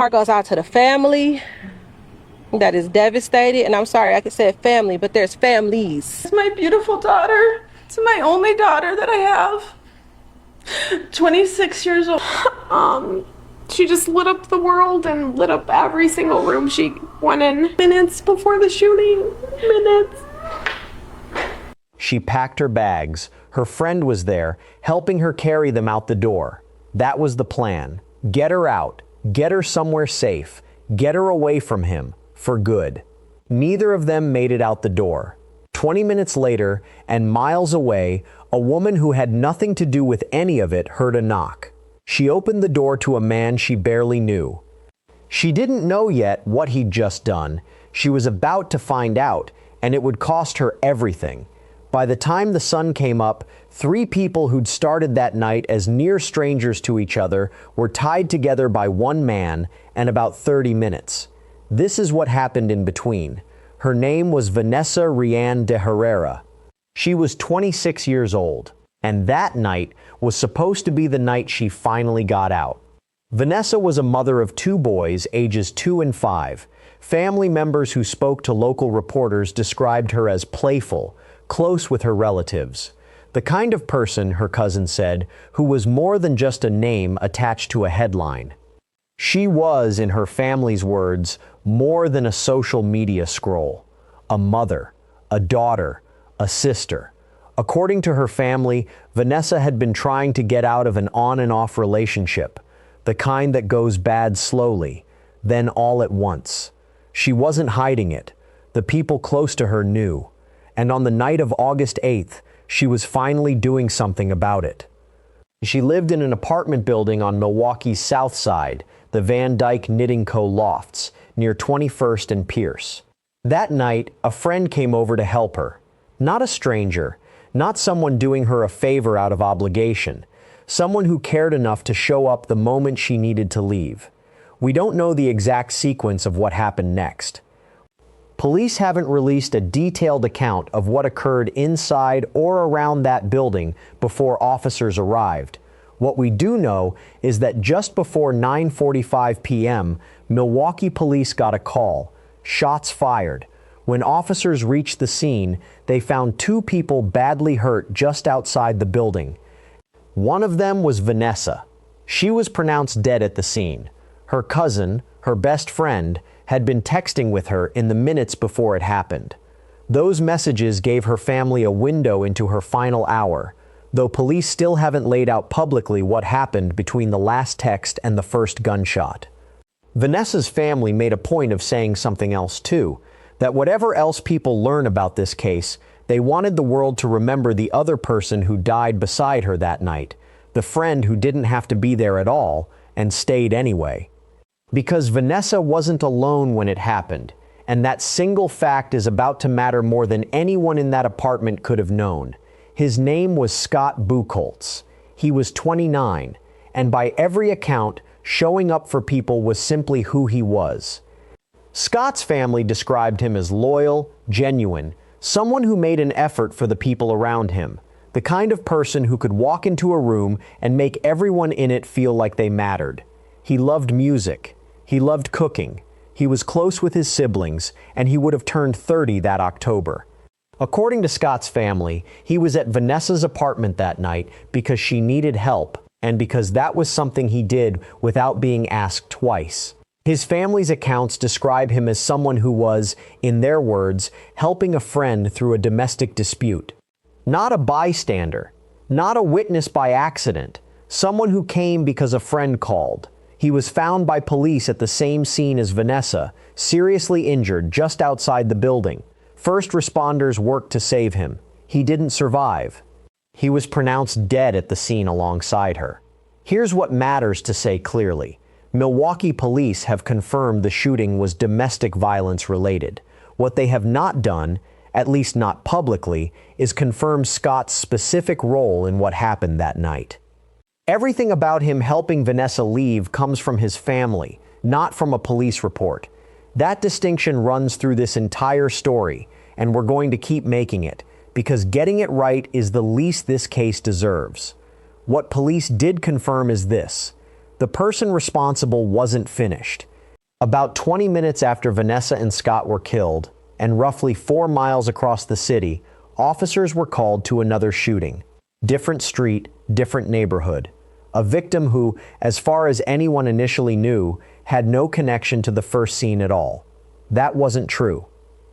Heart goes out to the family that is devastated. And I'm sorry I said family, but there's families. It's my beautiful daughter. It's my only daughter that I have. 26 years old. She just lit up the world and lit up every single room she went in. Minutes before the shooting. Minutes. She packed her bags. Her friend was there, helping her carry them out the door. That was the plan. Get her out. Get her somewhere safe. Get her away from him. For good. Neither of them made it out the door. 20 minutes later, and miles away, a woman who had nothing to do with any of it heard a knock. She opened the door to a man she barely knew. She didn't know yet what he'd just done. She was about to find out, and it would cost her everything. By the time the sun came up, 3 people who'd started that night as near strangers to each other were tied together by one man and about 30 minutes. This is what happened in between. Her name was Vanessa DeHerrera. She was 26 years old, and that night was supposed to be the night she finally got out. Vanessa was a mother of 2 boys, ages 2 and 5. Family members who spoke to local reporters described her as playful, close with her relatives. The kind of person, her cousin said, who was more than just a name attached to a headline. She was, in her family's words, more than a social media scroll. A mother, a daughter, a sister. According to her family, Vanessa had been trying to get out of an on and off relationship, the kind that goes bad slowly, then all at once. She wasn't hiding it. The people close to her knew. And on the night of August 8th, she was finally doing something about it. She lived in an apartment building on Milwaukee's south side, the Van Dyke Knitting Co. lofts, near 21st and Pierce. That night, a friend came over to help her. Not a stranger, not someone doing her a favor out of obligation, someone who cared enough to show up the moment she needed to leave. We don't know the exact sequence of what happened next. Police haven't released a detailed account of what occurred inside or around that building before officers arrived. What we do know is that just before 9:45 p.m., Milwaukee police got a call. Shots fired. When officers reached the scene, they found 2 people badly hurt just outside the building. One of them was Vanessa. She was pronounced dead at the scene. Her cousin, her best friend, had been texting with her in the minutes before it happened. Those messages gave her family a window into her final hour, though police still haven't laid out publicly what happened between the last text and the first gunshot. Vanessa's family made a point of saying something else too, that whatever else people learn about this case, they wanted the world to remember the other person who died beside her that night, the friend who didn't have to be there at all and stayed anyway. Because Vanessa wasn't alone when it happened, and that single fact is about to matter more than anyone in that apartment could have known. His name was Scott Bucholz. He was 29, and by every account, showing up for people was simply who he was. Scott's family described him as loyal, genuine, someone who made an effort for the people around him, the kind of person who could walk into a room and make everyone in it feel like they mattered. He loved music. He loved cooking. He was close with his siblings, and he would have turned 30 that October. According to Scott's family, he was at Vanessa's apartment that night because she needed help, and because that was something he did without being asked twice. His family's accounts describe him as someone who was, in their words, helping a friend through a domestic dispute. Not a bystander, not a witness by accident, someone who came because a friend called. He was found by police at the same scene as Vanessa, seriously injured just outside the building. First responders worked to save him. He didn't survive. He was pronounced dead at the scene alongside her. Here's what matters to say clearly. Milwaukee police have confirmed the shooting was domestic violence related. What they have not done, at least not publicly, is confirm Scott's specific role in what happened that night. Everything about him helping Vanessa leave comes from his family, not from a police report. That distinction runs through this entire story, and we're going to keep making it, because getting it right is the least this case deserves. What police did confirm is this: the person responsible wasn't finished. About 20 minutes after Vanessa and Scott were killed, and roughly 4 miles across the city, officers were called to another shooting. Different street, different neighborhood. A victim who, as far as anyone initially knew, had no connection to the first scene at all. That wasn't true.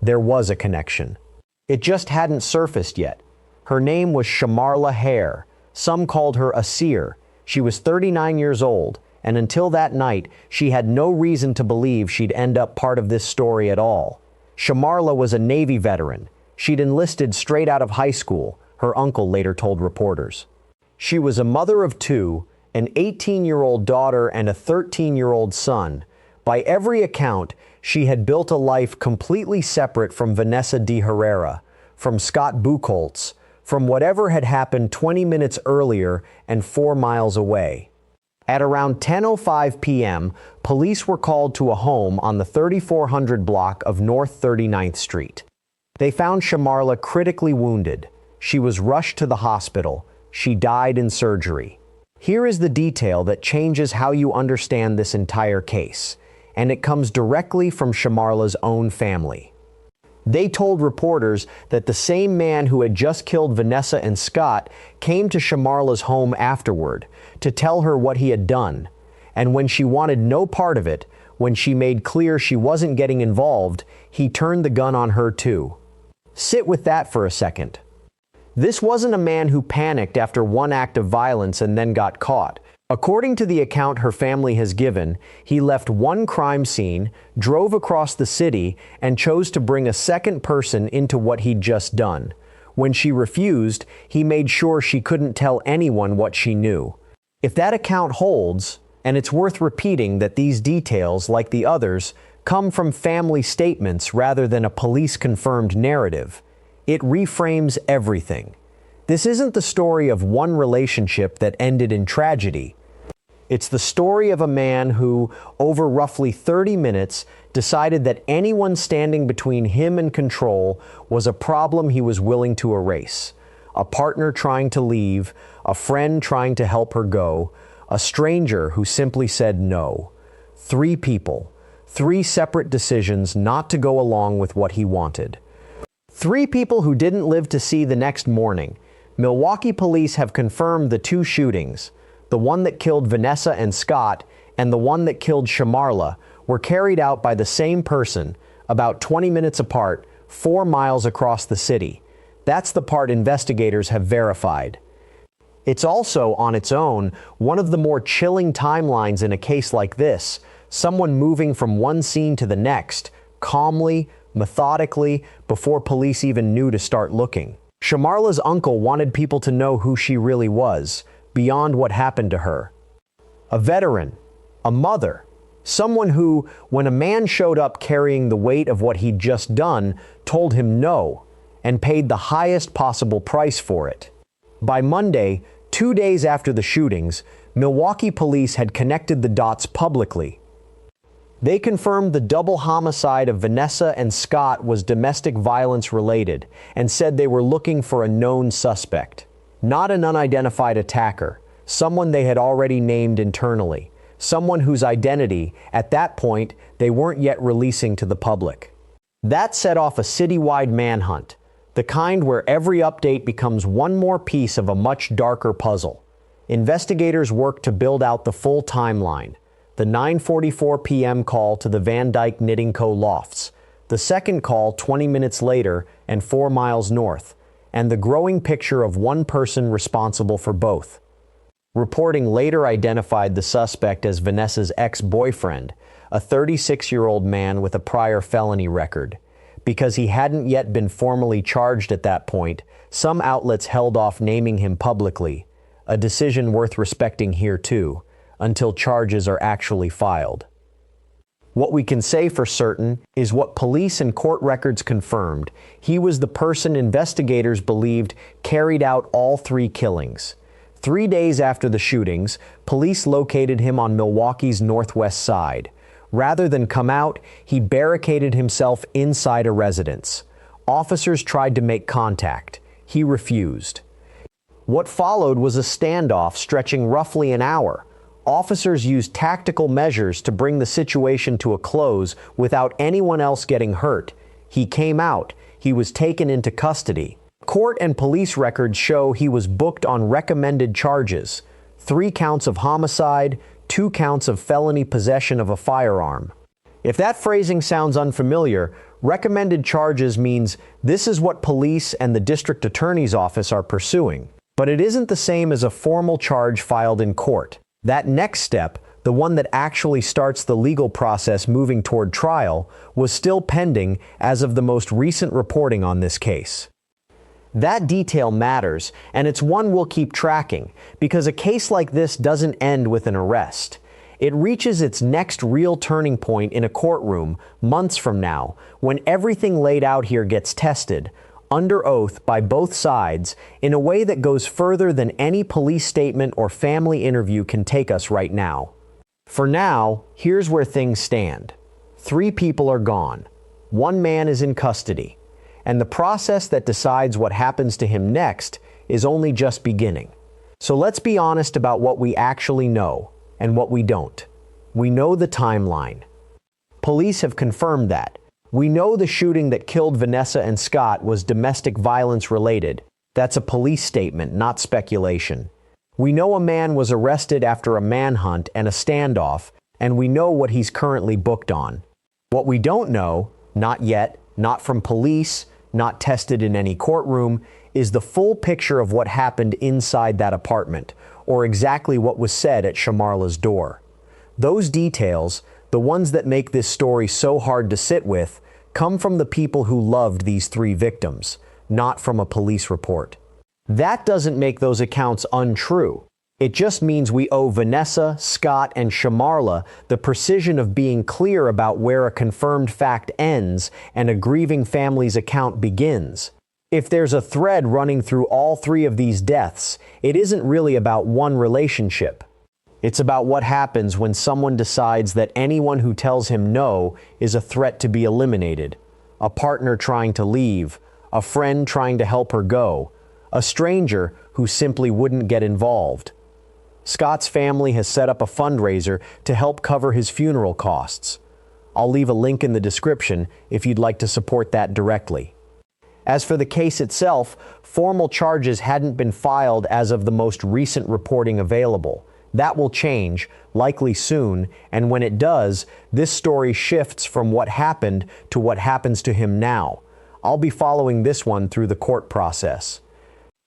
There was a connection. It just hadn't surfaced yet. Her name was Shamarla Hare. Some called her a seer. She was 39 years old, and until that night, she had no reason to believe she'd end up part of this story at all. Shamarla was a Navy veteran. She'd enlisted straight out of high school, her uncle later told reporters. She was a mother of two, an 18-year-old daughter and a 13-year-old son. By every account, she had built a life completely separate from Vanessa DeHerrera, from Scott Bucholz, from whatever had happened 20 minutes earlier and 4 miles away. At around 10:05 p.m., police were called to a home on the 3400 block of North 39th Street. They found Shamarla critically wounded. She was rushed to the hospital. She died in surgery. Here is the detail that changes how you understand this entire case, and it comes directly from Shamarla's own family. They told reporters that the same man who had just killed Vanessa and Scott came to Shamarla's home afterward to tell her what he had done. And when she wanted no part of it, when she made clear she wasn't getting involved, he turned the gun on her too. Sit with that for a second. This wasn't a man who panicked after one act of violence and then got caught. According to the account her family has given, he left one crime scene, drove across the city, and chose to bring a second person into what he'd just done. When she refused, he made sure she couldn't tell anyone what she knew. If that account holds, and it's worth repeating that these details, like the others, come from family statements rather than a police-confirmed narrative, it reframes everything. This isn't the story of one relationship that ended in tragedy. It's the story of a man who, over roughly 30 minutes, decided that anyone standing between him and control was a problem he was willing to erase. A partner trying to leave, a friend trying to help her go, a stranger who simply said no. 3 people, 3 separate decisions not to go along with what he wanted. 3 people who didn't live to see the next morning. Milwaukee police have confirmed the 2 shootings, the one that killed Vanessa and Scott and the one that killed Shamarla, were carried out by the same person, about 20 minutes apart, 4 miles across the city. That's the part investigators have verified. It's also, on its own, one of the more chilling timelines in a case like this, someone moving from one scene to the next, calmly, methodically, before police even knew to start looking. Shamarla's uncle wanted people to know who she really was, beyond what happened to her. A veteran, a mother, someone who, when a man showed up carrying the weight of what he'd just done, told him no, and paid the highest possible price for it. By Monday, 2 days after the shootings, Milwaukee police had connected the dots publicly. They confirmed the double homicide of Vanessa and Scott was domestic violence related and said they were looking for a known suspect. Not an unidentified attacker, someone they had already named internally, someone whose identity, at that point, they weren't yet releasing to the public. That set off a citywide manhunt, the kind where every update becomes one more piece of a much darker puzzle. Investigators worked to build out the full timeline. The 9:44 p.m. call to the Van Dyke Knitting Co. lofts, the second call 20 minutes later and 4 miles north, and the growing picture of one person responsible for both. Reporting later identified the suspect as Vanessa's ex-boyfriend, a 36-year-old man with a prior felony record. Because he hadn't yet been formally charged at that point, some outlets held off naming him publicly, a decision worth respecting here too, until charges are actually filed. What we can say for certain is what police and court records confirmed. He was the person investigators believed carried out all 3 killings. 3 days after the shootings, police located him on Milwaukee's northwest side. Rather than come out, he barricaded himself inside a residence. Officers tried to make contact. He refused. What followed was a standoff stretching roughly an hour. Officers used tactical measures to bring the situation to a close without anyone else getting hurt. He came out. He was taken into custody. Court and police records show he was booked on recommended charges: 3 counts of homicide, 2 counts of felony possession of a firearm. If that phrasing sounds unfamiliar, recommended charges means this is what police and the district attorney's office are pursuing. But it isn't the same as a formal charge filed in court. That next step, the one that actually starts the legal process moving toward trial, was still pending as of the most recent reporting on this case. That detail matters, and it's one we'll keep tracking, because a case like this doesn't end with an arrest. It reaches its next real turning point in a courtroom months from now, when everything laid out here gets tested, under oath by both sides, in a way that goes further than any police statement or family interview can take us right now. For now, here's where things stand. 3 people are gone. 1 man is in custody. And the process that decides what happens to him next is only just beginning. So let's be honest about what we actually know and what we don't. We know the timeline. Police have confirmed that. We know the shooting that killed Vanessa and Scott was domestic violence related. That's a police statement, not speculation. We know a man was arrested after a manhunt and a standoff, and we know what he's currently booked on. What we don't know, not yet, not from police, not tested in any courtroom, is the full picture of what happened inside that apartment, or exactly what was said at Shamarla's door. Those details, the ones that make this story so hard to sit with, come from the people who loved these 3 victims, not from a police report. That doesn't make those accounts untrue. It just means we owe Vanessa, Scott, and Shamarla the precision of being clear about where a confirmed fact ends and a grieving family's account begins. If there's a thread running through all 3 of these deaths, it isn't really about one relationship. It's about what happens when someone decides that anyone who tells him no is a threat to be eliminated. A partner trying to leave, a friend trying to help her go, a stranger who simply wouldn't get involved. Scott's family has set up a fundraiser to help cover his funeral costs. I'll leave a link in the description if you'd like to support that directly. As for the case itself, formal charges hadn't been filed as of the most recent reporting available. That will change, likely soon, and when it does, this story shifts from what happened to what happens to him now. I'll be following this one through the court process.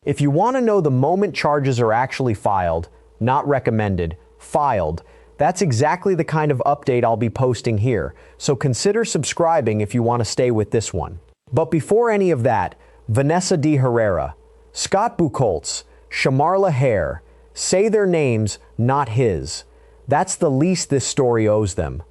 If you want to know the moment charges are actually filed, not recommended, filed, that's exactly the kind of update I'll be posting here, so consider subscribing if you want to stay with this one. But before any of that, Vanessa DeHerrera, Scott Bucholz, Shamarla Hare, say their names, not his. That's the least this story owes them.